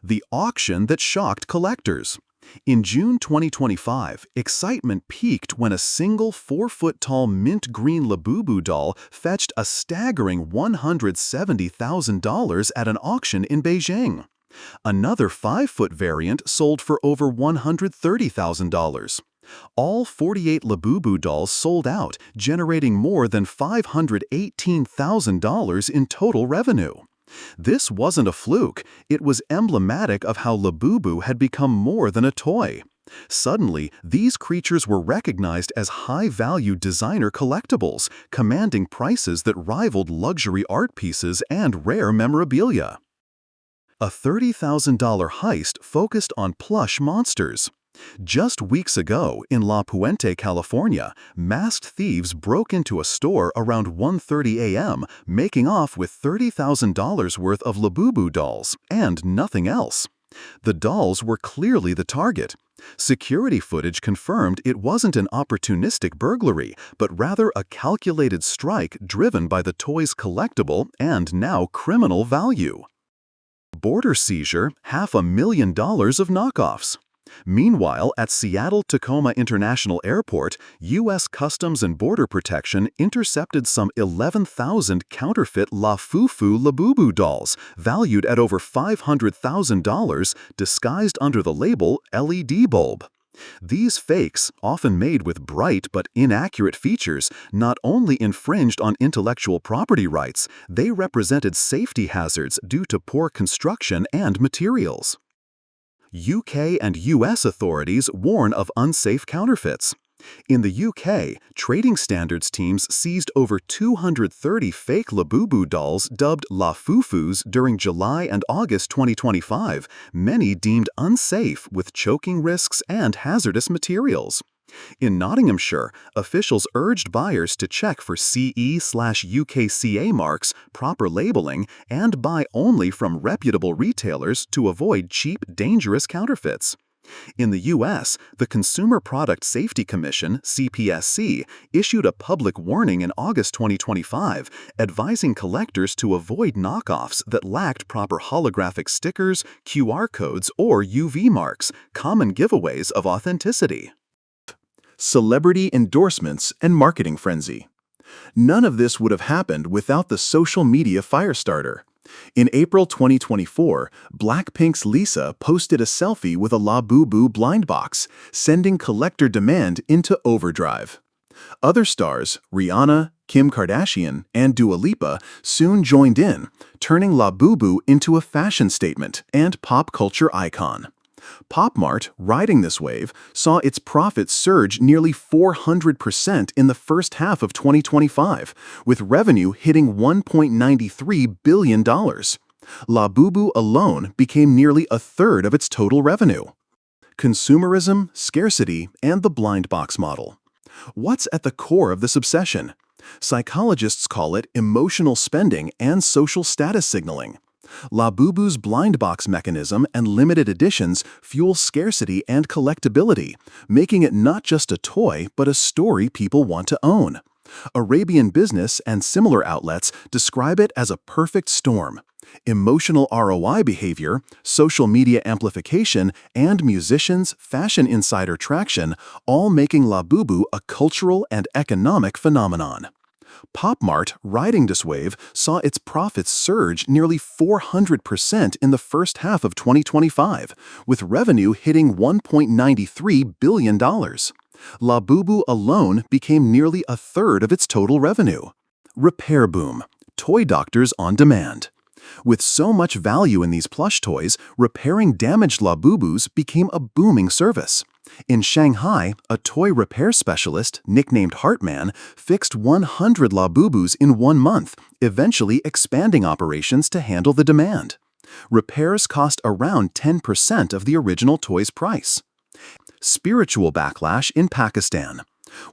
The auction that shocked collectors. In June 2025, excitement peaked when a single 4-foot-tall mint green Labubu doll fetched a staggering $170,000 at an auction in Beijing. Another 5-foot variant sold for over $130,000. All 48 Labubu dolls sold out, generating more than $518,000 in total revenue. This wasn't a fluke, it was emblematic of how Labubu had become more than a toy. Suddenly, these creatures were recognized as high-value designer collectibles, commanding prices that rivaled luxury art pieces and rare memorabilia. A $30,000 heist focused on plush monsters. Just weeks ago, in La Puente, California, masked thieves broke into a store around 1:30 a.m., making off with $30,000 worth of Labubu dolls, and nothing else. The dolls were clearly the target. Security footage confirmed it wasn't an opportunistic burglary, but rather a calculated strike driven by the toy's collectible and now criminal value. Border seizure, $500,000 of knockoffs. Meanwhile, at Seattle-Tacoma International Airport, U.S. Customs and Border Protection intercepted some 11,000 counterfeit Labubu Labubu dolls, valued at over $500,000, disguised under the label LED bulb. These fakes, often made with bright but inaccurate features, not only infringed on intellectual property rights, they represented safety hazards due to poor construction and materials. UK and U.S. authorities warn of unsafe counterfeits. In the UK, trading standards teams seized over 230 fake Labubu dolls dubbed Lafufus during July and August 2025, many deemed unsafe with choking risks and hazardous materials. In Nottinghamshire, officials urged buyers to check for CE/UKCA marks, proper labeling, and buy only from reputable retailers to avoid cheap, dangerous counterfeits. In the U.S., the Consumer Product Safety Commission, CPSC, issued a public warning in August 2025, advising collectors to avoid knockoffs that lacked proper holographic stickers, QR codes, or UV marks, common giveaways of authenticity. Celebrity endorsements and marketing frenzy. None of this would have happened without the social media firestarter. In April 2024, Blackpink's Lisa posted a selfie with a Labubu blind box, sending collector demand into overdrive. Other stars, Rihanna, Kim Kardashian, and Dua Lipa, soon joined in, turning Labubu into a fashion statement and pop culture icon. PopMart, riding this wave, saw its profits surge nearly 400% in the first half of 2025, with revenue hitting $1.93 billion. Labubu alone became nearly a third of its total revenue. Consumerism, scarcity, and the blind box model. What's at the core of this obsession? Psychologists call it emotional spending and social status signaling. Labubu's blind box mechanism and limited editions fuel scarcity and collectability, making it not just a toy but a story people want to own. Arabian Business and similar outlets describe it as a perfect storm. Emotional ROI behavior, social media amplification, and musicians' fashion insider traction, all making Labubu a cultural and economic phenomenon. PopMart, riding this wave, saw its profits surge nearly 400% in the first half of 2025, with revenue hitting $1.93 billion. Labubu alone became nearly a third of its total revenue. Repair boom. Toy doctors on demand. With so much value in these plush toys, repairing damaged Labubus became a booming service. In Shanghai, a toy repair specialist, nicknamed Heartman, fixed 100 Labubus in 1 month, eventually expanding operations to handle the demand. Repairs cost around 10% of the original toy's price. Spiritual backlash in Pakistan.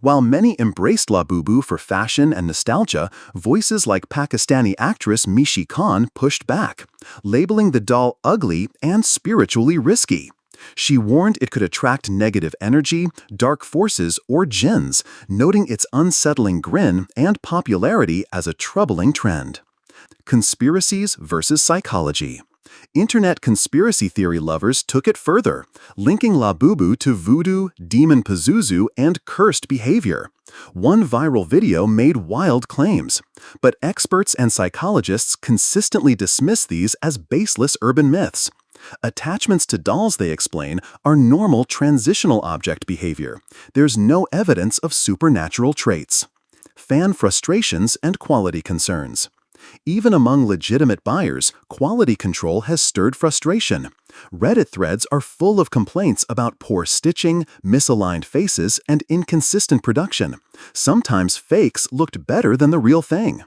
While many embraced Labubu for fashion and nostalgia, voices like Pakistani actress Mishi Khan pushed back, labeling the doll ugly and spiritually risky. She warned it could attract negative energy, dark forces, or jinns, noting its unsettling grin and popularity as a troubling trend. Conspiracies versus psychology. Internet conspiracy theory lovers took it further, linking Labubu to voodoo, demon Pazuzu, and cursed behavior. One viral video made wild claims, but experts and psychologists consistently dismiss these as baseless urban myths. Attachments to dolls, they explain, are normal transitional object behavior. There's no evidence of supernatural traits. Fan frustrations and quality concerns. Even among legitimate buyers, quality control has stirred frustration. Reddit threads are full of complaints about poor stitching, misaligned faces, and inconsistent production. Sometimes fakes looked better than the real thing.